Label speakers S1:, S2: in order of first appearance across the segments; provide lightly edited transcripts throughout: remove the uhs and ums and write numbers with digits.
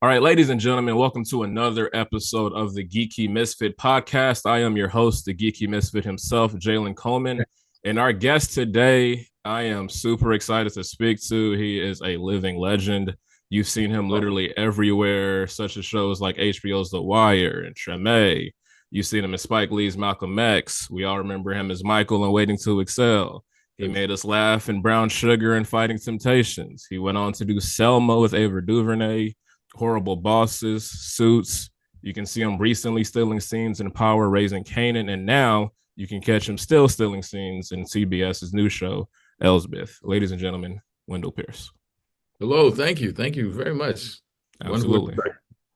S1: All right, ladies and gentlemen, welcome to another episode of the Geeky Misfit Podcast. I am your host, the Geeky Misfit himself, Jalen Coleman. And our guest today, I am super excited to speak to. He is a living legend. You've seen him literally everywhere, such as shows like HBO's The Wire and Treme. You've seen him in Spike Lee's Malcolm X. We all remember him as Michael in Waiting to Excel. He made us laugh in Brown Sugar and Fighting Temptations. He went on to do Selma with Ava DuVernay, Horrible Bosses, Suits. You can see him recently stealing scenes in Power, Raising Kanan, and now you can catch him still stealing scenes in CBS's new show, Elsbeth. Ladies and gentlemen, Wendell Pierce.
S2: Hello, thank you very much.
S1: Absolutely.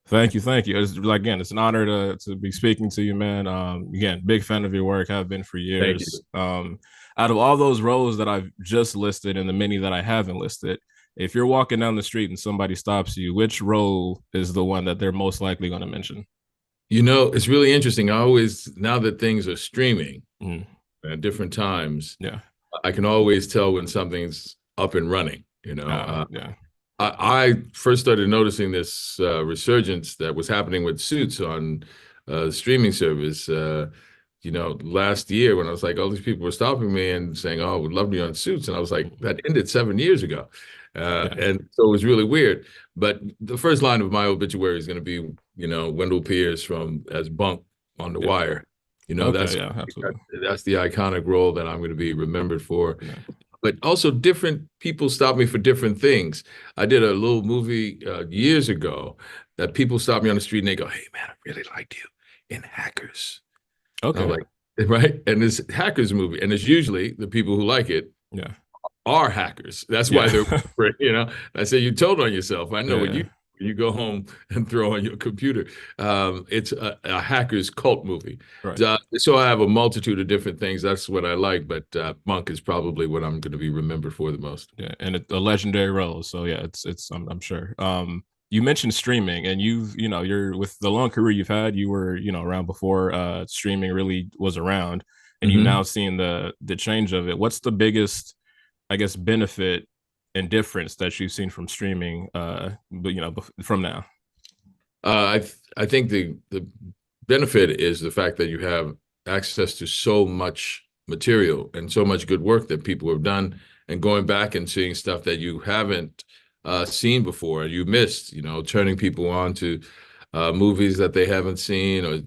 S1: Thank you. It's an honor to be speaking to you, man. Again, big fan of your work, have been for years. Out of all those roles that I've just listed and the many that I haven't listed, if you're walking down the street and somebody stops you, which role is the one that they're most likely going to mention?
S2: You know, it's really interesting. Now that things are streaming at different times, I can always tell when something's up and running, I first started noticing this resurgence that was happening with Suits on the streaming service, last year when I was like, all these people were stopping me and saying, oh, we'd love you on Suits. And I was like, that ended 7 years ago. And so it was really weird. But the first line of my obituary is going to be, Wendell Pierce as Bunk on The Wire. That's the iconic role that I'm going to be remembered for. Yeah. But also different people stop me for different things. I did a little movie years ago that people stop me on the street and they go, hey, man, I really liked you in Hackers.
S1: Okay.
S2: I'm like, right? And it's Hackers movie. And it's usually the people who like it are hackers. That's why they're, I say, you told on yourself. I know when you go home and throw on your computer. It's a hackers cult movie. Right. So I have a multitude of different things. That's what I like. But Monk is probably what I'm going to be remembered for the most.
S1: Yeah, and a legendary role. So yeah, I'm sure. You mentioned streaming, and you're with the long career you've had. You were around before streaming really was around, and you've now seen the change of it. What's the biggest, I guess, benefit and difference that you've seen from streaming, from now?
S2: I think the benefit is the fact that you have access to so much material and so much good work that people have done, and going back and seeing stuff that you haven't seen before, you missed, turning people on to movies that they haven't seen, or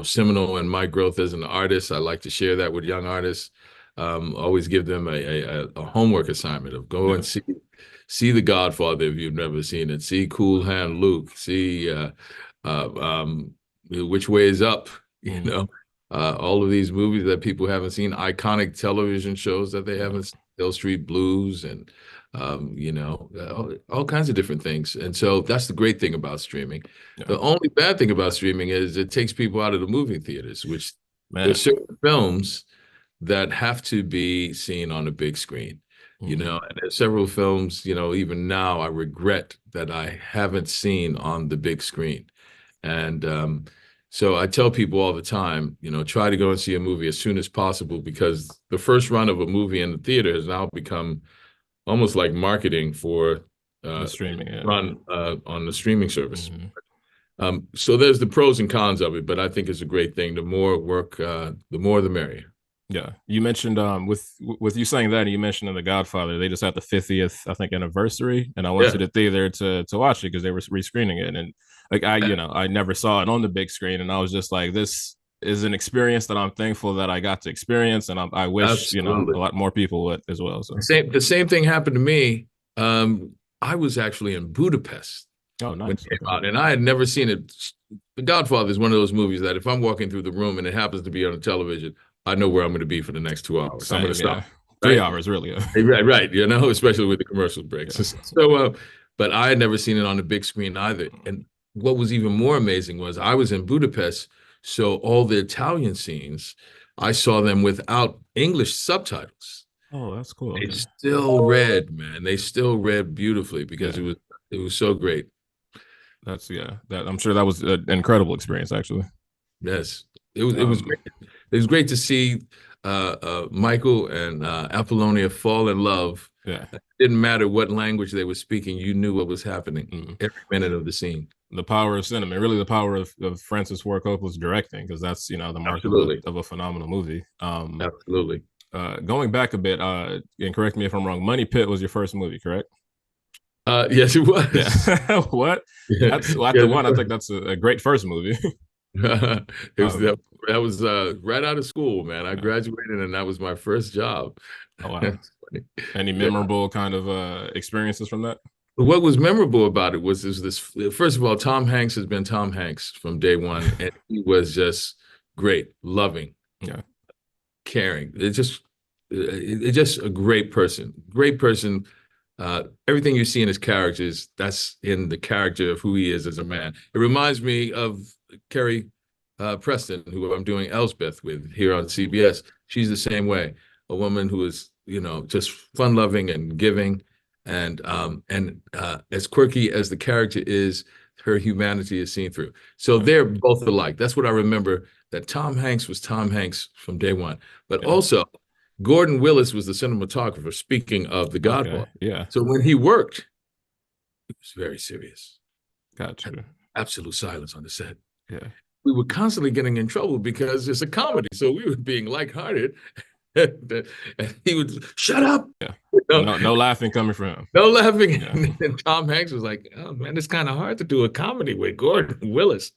S2: seminal in my growth as an artist. I like to share that with young artists. Always give them a homework assignment of go and see The Godfather if you've never seen it. See Cool Hand Luke. See Which Way Is Up. All of these movies that people haven't seen, iconic television shows that they haven't seen, Hill Street Blues, and all kinds of different things. And so that's the great thing about streaming. The only bad thing about streaming is it takes people out of the movie theaters, which there's certain films that have to be seen on a big screen, and there's several films, even now I regret that I haven't seen on the big screen. And so I tell people all the time, try to go and see a movie as soon as possible, because the first run of a movie in the theater has now become almost like marketing for
S1: the streaming
S2: run on the streaming service. So there's the pros and cons of it, but I think it's a great thing. The more work, the more the merrier.
S1: Yeah, you mentioned with you saying that, and you mentioned in The Godfather, they just had the 50th, I think, anniversary, and I went to the theater to watch it because they were rescreening it, and like I never saw it on the big screen, and I was just like, this is an experience that I'm thankful that I got to experience, and I wish a lot more people would as well. So
S2: the same thing happened to me. I was actually in Budapest.
S1: Oh, nice.
S2: When it came out, and I had never seen it. The Godfather is one of those movies that if I'm walking through the room and it happens to be on the television, I know where I'm going to be for the next 2 hours.
S1: Same,
S2: I'm going to stop.
S1: 3 hours, really.
S2: Right. Especially with the commercial breaks. So, but I had never seen it on the big screen either. And what was even more amazing was I was in Budapest, so all the Italian scenes, I saw them without English subtitles.
S1: Oh, that's cool.
S2: They still read, man. They still read beautifully because it was so great.
S1: I'm sure that was an incredible experience, actually.
S2: Yes, it was great. It was great to see Michael and Apollonia fall in love.
S1: Yeah,
S2: didn't matter what language they were speaking. You knew what was happening
S1: Mm.
S2: every minute of the scene.
S1: The power of cinema, really the power of Francis Ford Coppola's directing, because that's the mark
S2: Absolutely.
S1: of a phenomenal movie.
S2: Absolutely.
S1: Going back a bit, and correct me if I'm wrong, Money Pit was your first movie, correct?
S2: Yes, it was.
S1: Yeah. What?
S2: Yeah.
S1: That's well, after
S2: Yes,
S1: one, I think that's a great first movie.
S2: it was
S1: um,
S2: that was right out of school, man. I
S1: yeah.
S2: graduated and that was my first job.
S1: Oh wow.
S2: That's funny.
S1: Any
S2: Yeah.
S1: memorable kind of experiences from that?
S2: What was memorable about it was this. First of all, Tom Hanks has been Tom Hanks from day one, and he was just great, loving,
S1: Yeah.
S2: caring. It's just a great person. Great person. Everything you see in his characters, that's in the character of who he is as a man. It reminds me of Kerry Preston, who I'm doing Elsbeth with here on CBS. She's the same way, a woman who is, just fun-loving and giving, and as quirky as the character is, her humanity is seen through. So they're both alike. That's what I remember. That Tom Hanks was Tom Hanks from day one, but also Gordon Willis was the cinematographer. Speaking of The Godfather,
S1: yeah.
S2: So when he worked, it was very serious.
S1: Gotcha.
S2: Absolute silence on the set.
S1: Yeah.
S2: We were constantly getting in trouble because it's a comedy, so we were being lighthearted. And he would shut up.
S1: Yeah. No laughing coming from him.
S2: No laughing.
S1: Yeah.
S2: And Tom Hanks was like, "Oh man, it's kind of hard to do a comedy with Gordon Willis."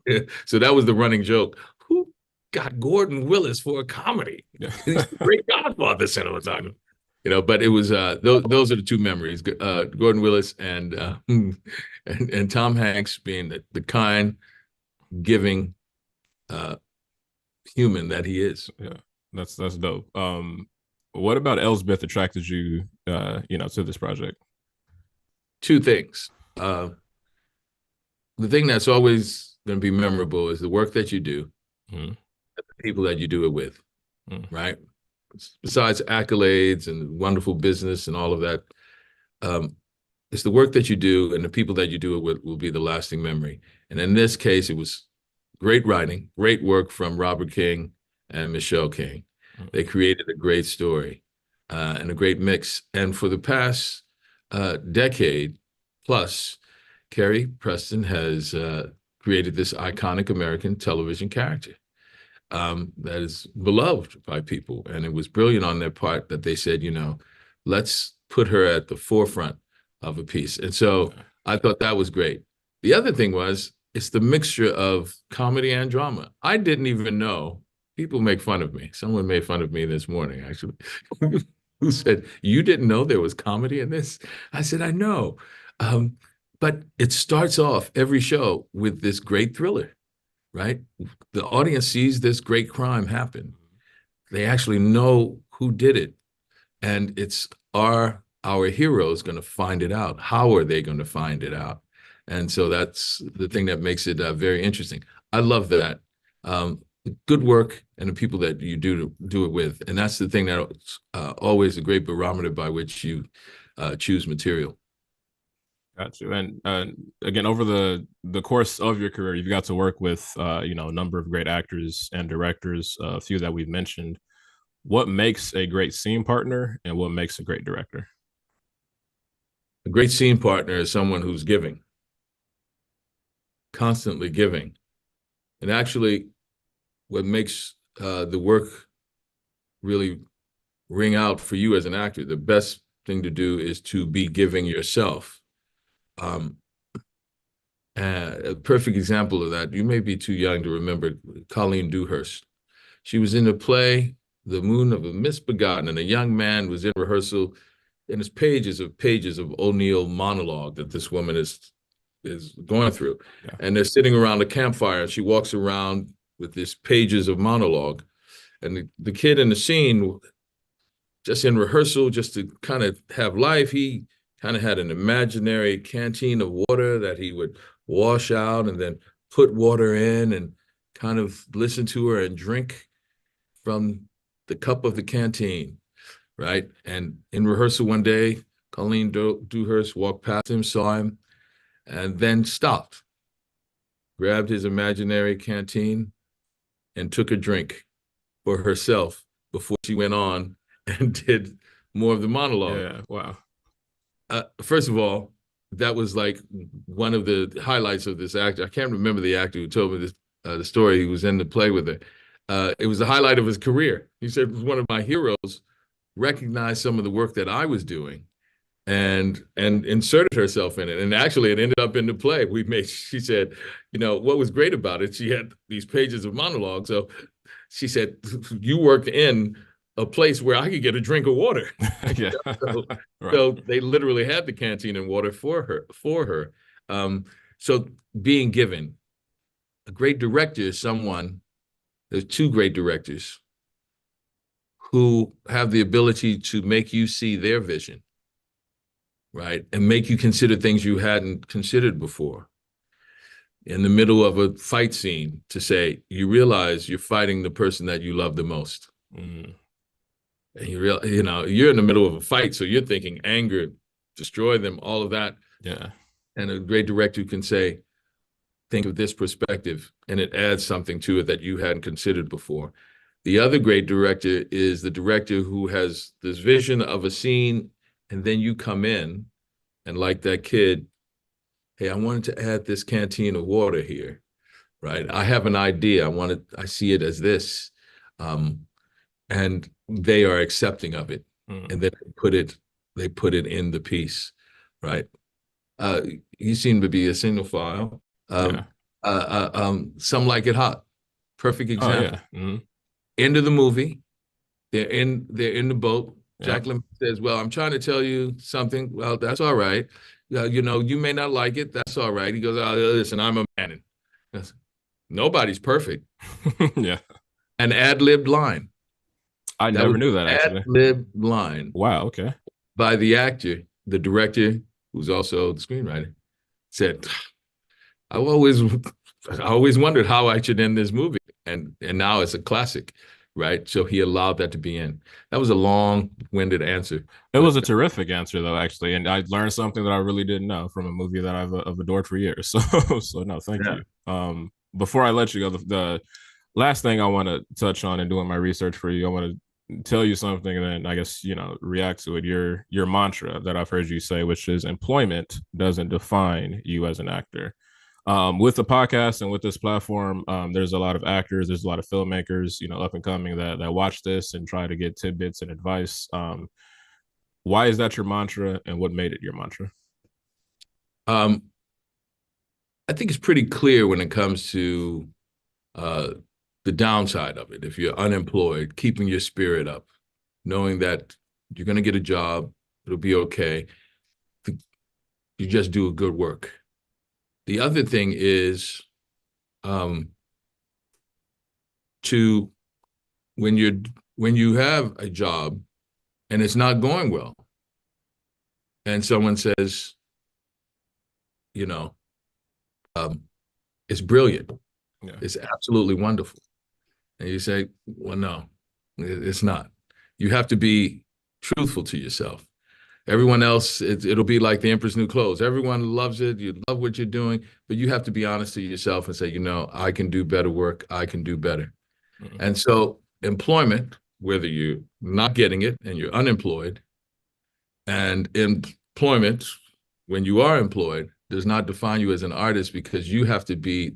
S1: Yeah.
S2: So that was the running joke. Who got Gordon Willis for a comedy?
S1: Yeah.
S2: He's the great Godfather cinematographer. But it was those are the two memories: Gordon Willis and Tom Hanks being the kind, giving human that he is.
S1: Yeah, that's dope. What about Elsbeth attracted you, to this project?
S2: Two things. The thing that's always going to be memorable is the work that you do, the people that you do it with, right? Besides accolades and wonderful business and all of that, it's the work that you do and the people that you do it with will be the lasting memory. And in this case, it was great writing, great work from Robert King and Michelle King. They created a great story and a great mix. And for the past decade plus, Kerry Preston has created this iconic American television character that is beloved by people. And it was brilliant on their part that they said, let's put her at the forefront of a piece. And so I thought that was great. The other thing was, it's the mixture of comedy and drama. I didn't even know. People make fun of me. Someone made fun of me this morning, actually, who said, "You didn't know there was comedy in this?" I said, "I know." But it starts off every show with this great thriller, right? The audience sees this great crime happen. They actually know who did it. And it's our heroes going to find it out. How are they going to find it out? And so that's the thing that makes it very interesting. I love that. Good work and the people that you do it with. And that's the thing that's always a great barometer by which you choose material.
S1: Got you. And again, over the course of your career, you've got to work with a number of great actors and directors, a few that we've mentioned. What makes a great scene partner and what makes a great director?
S2: A great scene partner is someone who's giving, constantly giving. And actually, what makes the work really ring out for you as an actor, the best thing to do is to be giving yourself. A perfect example of that, you may be too young to remember Colleen Dewhurst. She was in the play, The Moon of the Misbegotten, and a young man was in rehearsal, and it's pages of O'Neill monologue that this woman is going through. Yeah. And they're sitting around a campfire, and she walks around with these pages of monologue. And the kid in the scene, just in rehearsal, just to kind of have life, he kind of had an imaginary canteen of water that he would wash out and then put water in and kind of listen to her and drink from the cup of the canteen, right? And in rehearsal one day, Colleen Dewhurst walked past him, saw him, and then stopped, grabbed his imaginary canteen, and took a drink for herself before she went on and did more of the monologue.
S1: Yeah, wow.
S2: First of all, that was like one of the highlights of this actor. I can't remember the actor who told me this the story. He was in the play with her. It was the highlight of his career. He said it was one of my heroes recognized some of the work that I was doing and inserted herself in it. And actually it ended up in the play. She said, what was great about it, she had these pages of monologue. So she said, you worked in a place where I could get a drink of water.
S1: Yeah.
S2: so,
S1: Right.
S2: so they literally had the canteen and water for her. So being given, a great director is there's two great directors who have the ability to make you see their vision, right? And make you consider things you hadn't considered before. In the middle of a fight scene, to say, you realize you're fighting the person that you love the most. Mm. And you're in the middle of a fight, so you're thinking anger, destroy them, all of that.
S1: Yeah.
S2: And a great director can say, think of this perspective, and it adds something to it that you hadn't considered before. The other great director is the director who has this vision of a scene, and then you come in, and like that kid, hey, I wanted to add this canteen of water here, right? I have an idea. I see it as this. And they are accepting of it. And then they put it in the piece, right? You seem to be a single file. Some Like It Hot. Perfect example.
S1: Oh, yeah.
S2: End of the movie. They're in the boat. Jacqueline says, well, I'm trying to tell you something. Well, that's all right. You may not like it. That's all right. He goes, oh, listen, I'm a man. Nobody's perfect.
S1: Yeah.
S2: An ad-libbed line.
S1: I never knew that, actually.
S2: Ad-libbed line.
S1: Wow, okay.
S2: By the actor, the director, who's also the screenwriter, said, I always wondered how I should end this movie. And now it's a classic, right? So he allowed that to be in. That was a long-winded answer.
S1: It was a terrific answer, though, actually. And I learned something that I really didn't know from a movie that I've adored for years. So no, thank you. Before I let you go, the last thing I want to touch on in doing my research for you, I want to tell you something and then I guess, react to it. Your mantra that I've heard you say, which is employment doesn't define you as an actor. With the podcast and with this platform, there's a lot of actors, there's a lot of filmmakers, up and coming that watch this and try to get tidbits and advice. Why is that your mantra and what made it your mantra?
S2: I think it's pretty clear when it comes to the downside of it. If you're unemployed, keeping your spirit up, knowing that you're going to get a job, it'll be okay. You just do a good work. The other thing is when you have a job and it's not going well, and someone says, it's brilliant, it's absolutely wonderful, and you say, well, no, it's not. You have to be truthful to yourself. Everyone else, it'll be like the Emperor's New Clothes. Everyone loves it. You love what you're doing, but you have to be honest to yourself and say, I can do better work. I can do better. Mm-hmm. And so employment, whether you're not getting it and you're unemployed, and employment, when you are employed, does not define you as an artist, because you have to be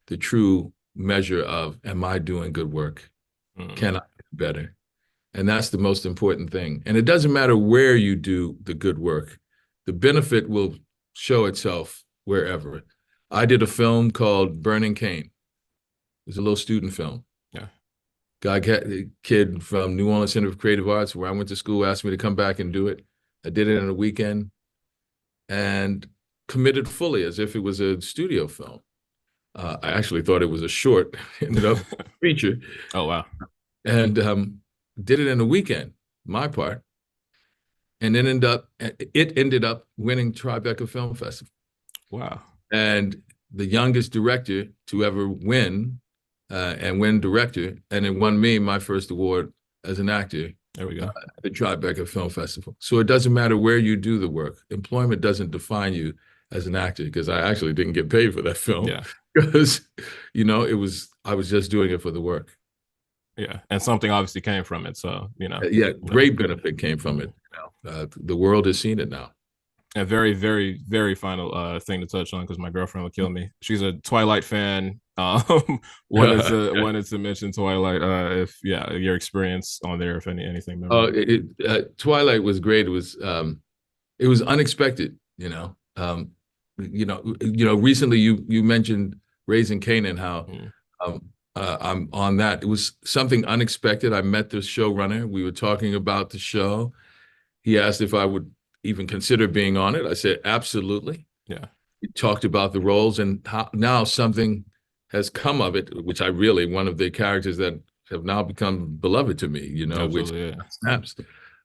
S2: the true measure of, am I doing good work? Mm-hmm. Can I do better? And that's the most important thing. And it doesn't matter where you do the good work. The benefit will show itself wherever. I did a film called Burning Cane. It was a little student film. Yeah. A kid from New Orleans Center for Creative Arts, where I went to school, asked me to come back and do it. I did it in a weekend and committed fully as if it was a studio film. I actually thought it was a short, ended up a feature.
S1: Oh, wow.
S2: And did it in a weekend, my part, and then it ended up winning Tribeca Film Festival.
S1: Wow.
S2: And the youngest director to ever win and win director, and it won me my first award as an actor.
S1: There we go.
S2: At the Tribeca Film Festival. So it doesn't matter where you do the work. Employment doesn't define you as an actor, because I actually didn't get paid for that film. Yeah. Because, I was just doing it for the work.
S1: Yeah, and something obviously came from it, so
S2: great benefit came from it. The world has seen it now.
S1: A very, very, very final thing to touch on because my girlfriend will kill me. She's a Twilight fan. Wanted to mention Twilight. If your experience on there, if anything memorable.
S2: Twilight was great. It was unexpected. Recently you mentioned Raising Kanan, how I'm on that. It was something unexpected. I met the showrunner. We were talking about the show. He asked if I would even consider being on it. I said, absolutely.
S1: Yeah.
S2: We talked about the roles and how now something has come of it, which one of the characters that have now become beloved to me,
S1: Absolutely,
S2: which snaps.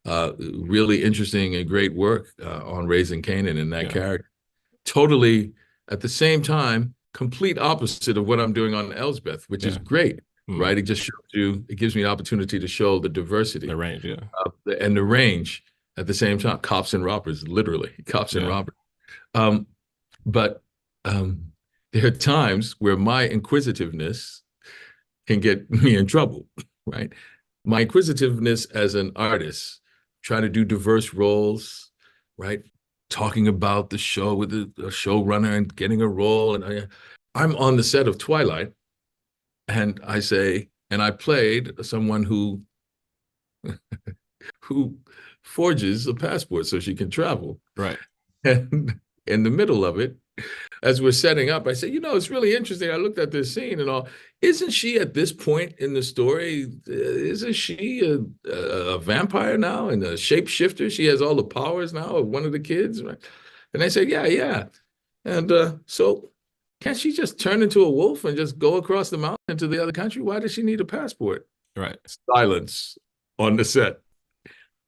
S2: Really interesting and great work on Raising Kanan in that character. Totally, at the same time, complete opposite of what I'm doing on Elsbeth, which is great, right? It just shows you, it gives me an opportunity to show the diversity.
S1: The range,
S2: and the range at the same time. Cops and robbers, literally, cops and robbers. But there are times where my inquisitiveness can get me in trouble, right? My inquisitiveness as an artist, trying to do diverse roles, right? Talking about the show with a showrunner and getting a role. And I'm on the set of Twilight, and I played someone who forges a passport so she can travel.
S1: Right.
S2: And in the middle of it, as we're setting up, I said, it's really interesting. I looked at this scene and all. Isn't she at this point in the story, isn't she a vampire now and a shapeshifter? She has all the powers now of one of the kids, right? And I said, yeah. And so can't she just turn into a wolf and just go across the mountain to the other country? Why does she need a passport?
S1: Right.
S2: Silence on the set.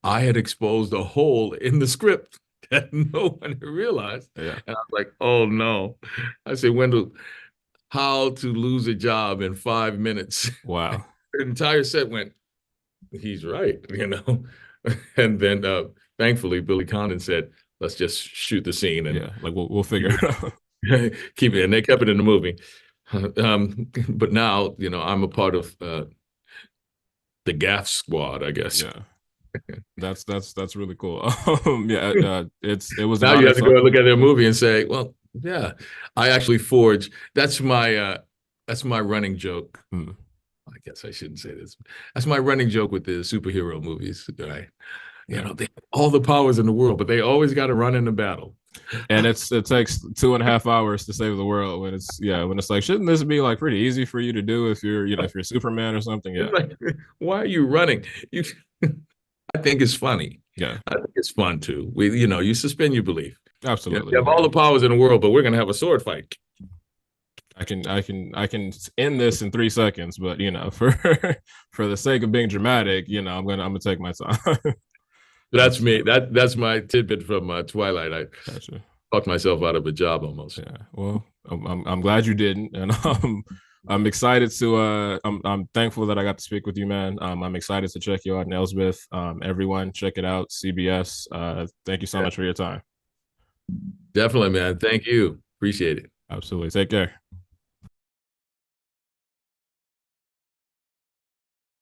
S2: I had exposed a hole in the script that no one had realized.
S1: Yeah.
S2: And I was like, oh no. I said, Wendell, how to lose a job in 5 minutes.
S1: Wow.
S2: The entire set went, he's right, And then thankfully Billy Condon said, let's just shoot the scene. And
S1: we'll figure it out.
S2: Keep it. And they kept it in the movie. But now, I'm a part of the gaff squad, I guess.
S1: Yeah. That's really cool. It was
S2: now you have to go and look at their movie and say, well, yeah, I actually forged. That's my running joke. I guess I shouldn't say this. That's my running joke with the superhero movies, right? They have all the powers in the world, but they always got to run in the battle.
S1: And it takes 2.5 hours to save the world. When it's like, shouldn't this be like pretty easy for you to do if you're if you're Superman or something? Yeah.
S2: Like, why are you running? I think it's funny.
S1: Yeah.
S2: I think it's fun too. You suspend your belief.
S1: Absolutely.
S2: You have all the powers in the world, but we're gonna have a sword fight.
S1: I can end this in 3 seconds, but for the sake of being dramatic, I'm gonna take my time.
S2: That's me. That's my tidbit from Twilight. I talked myself out of a job almost.
S1: Yeah. Well, I'm glad you didn't, and I'm excited to. I'm thankful that I got to speak with you, man. I'm excited to check you out in Elsbeth. Everyone, check it out. CBS. Thank you so much for your time.
S2: Definitely, man. Thank you. Appreciate it.
S1: Absolutely. Take care.